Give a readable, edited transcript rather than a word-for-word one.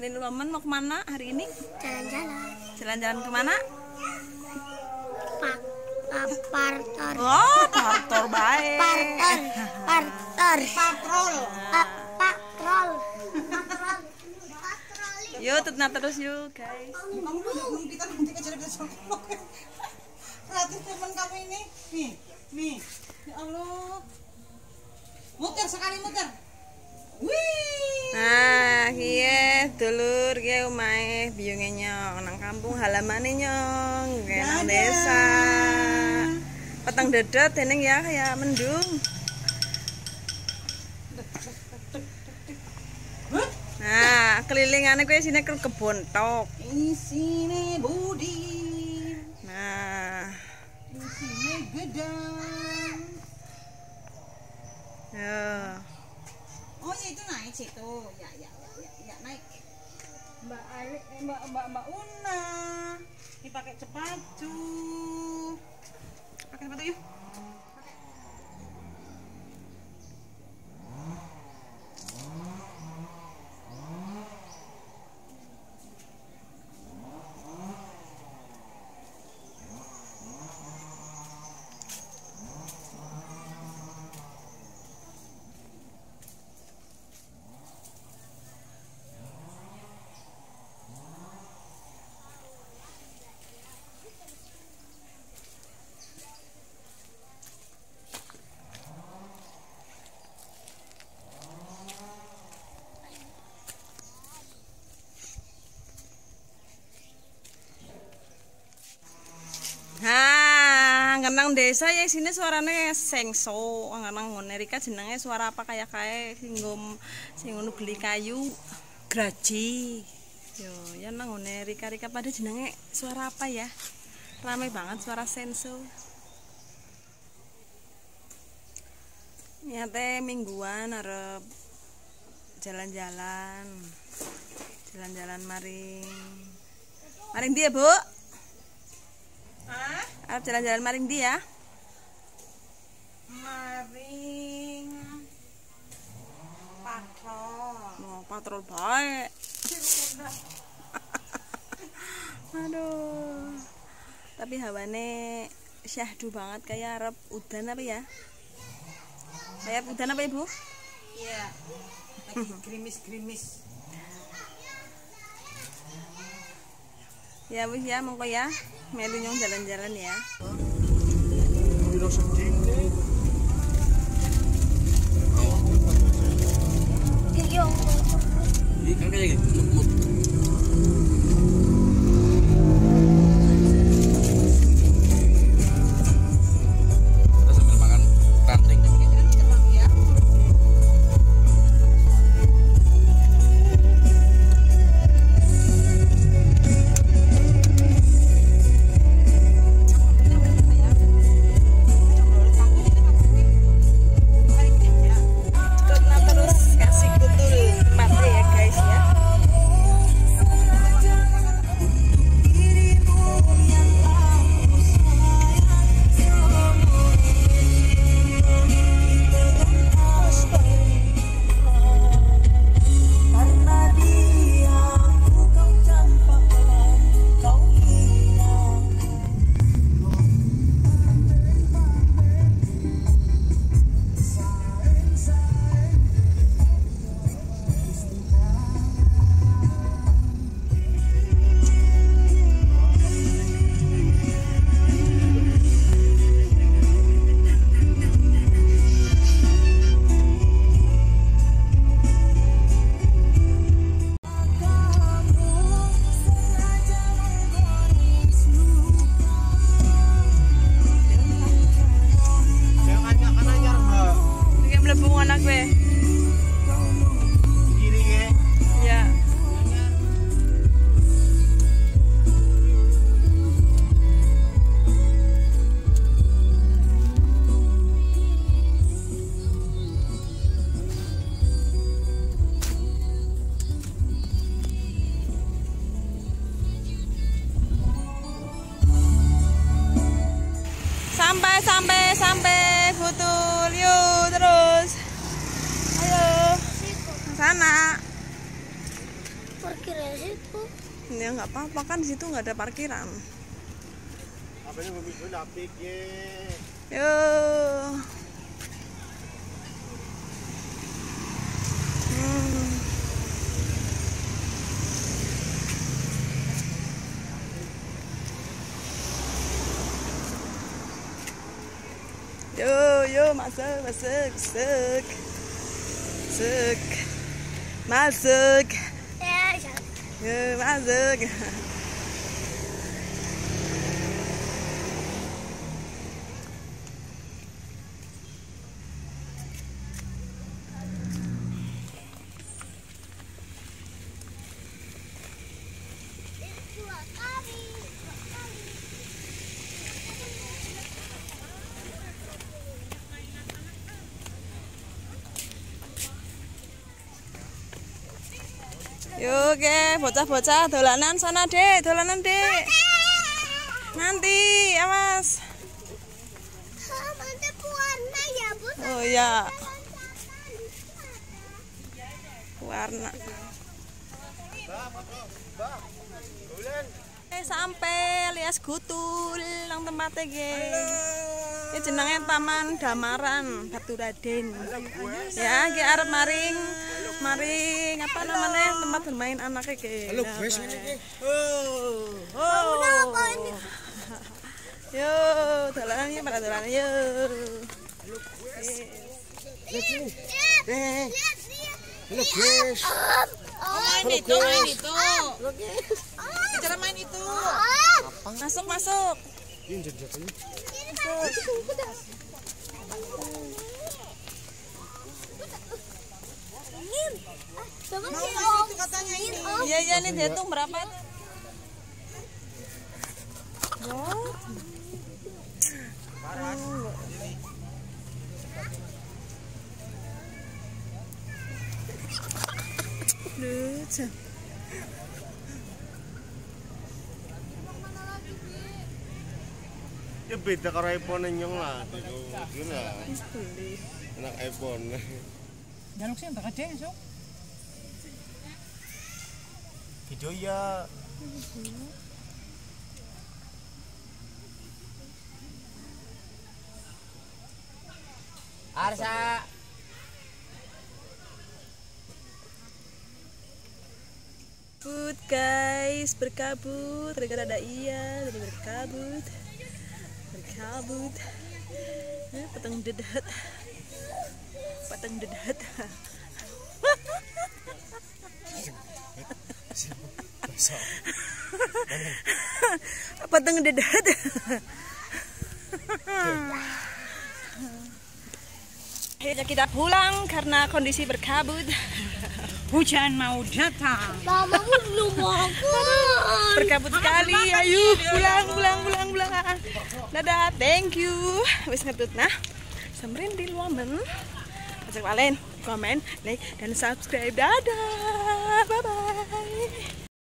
nemenin Roman mau kemana hari ini? Jalan-jalan. Jalan-jalan kemana? Partor. Oh, partor baik. Patrol. Yuk, tetap terus yuk guys. Kamu belum kita nanti kejar-kejar vlog. Perhatiin teman kamu ini. Nih. Ya Allah. Muter sekali muter. Wih. Nah, kiye dulur kiye omahe biyunge nyong nang kampung halamane nyong, nang desa. Petang dedot dening ya kayak mendung. Nah, kelilingane kuwi sine kebon tok. Isine budi. Nah, Isine gedang. ya. Oh ya itu naik situ. Ya naik. Mbak Alik, Mbak Una. Ini pakai sepatu. Pakai sepatu yuk. Nah, ngenang desa ya sini suarane sengso, ngenang ngene Rika jenenge suara apa kayak sing ngono beli kayu graji. Yo, ya nang ngene Rika pada jenenge suara apa ya? Ramai banget suara senso. Niate mingguan arep jalan-jalan. Jalan-jalan maring dia, Bu. Arep jalan-jalan maring dia. Maring patrol. Oh, patrol baik. Aduh. Tapi hawane syahdu banget kayak arep udan apa ya? Kayak udan apa, Ibu? Iya. Lagi gerimis-gerimis. Ya wis ya mongko ya. Melu nyong jalan-jalan ya. Ikan kayak gitu. Kita sambil makan ranting. Terus kasih kutul tempatnya ya guys ya. Sampai betul, yuk terus, ayo sana. parkirnya situ. Ya nggak apa-apa kan, di situ nggak ada parkiran. Apanya nggak bisa napik ye. Yo. Yo, masuk, masuk. Masuk. Ya, jalan. Yo, masuk. Dua kali. Yo, oke, bocah-bocah dolanan sana, Dek. Dolanan, Dek. Nanti, awas. Mantap warna ya, Bu. Oh ya, warna. Sampai lias gutul nang tempatnya ge. Ini jenenge Taman Damaran Batu Raden. Ya, ge arep maring apa namanya tempat bermain anaknya ge. Halo guys, ini ki. Yo, dolanan ya pada dolanan yo. Halo guys. Main itu. Cara main itu. Masuk. Ini jadinya. Itu katanya ini. Iya nih dihitung berapa? Lucu. Ya beda karo iPhone nyong lah. Gila. Anak iPhone. Jaluk sih entar aja so. Video ya. Arsa. Guys, berkabut gara-gara ada iya, jadi berkabut. Patang dedat. Patang dedat. Akhirnya kita pulang karena kondisi berkabut. Hujan mau datang. Mamamu belum makan. Berkabut sekali. Ayo pulang. Dadah, thank you. Wis ngetut nah. Samperin di Luamben. Ajak kalian komen, like dan subscribe. Dadah. Bye bye.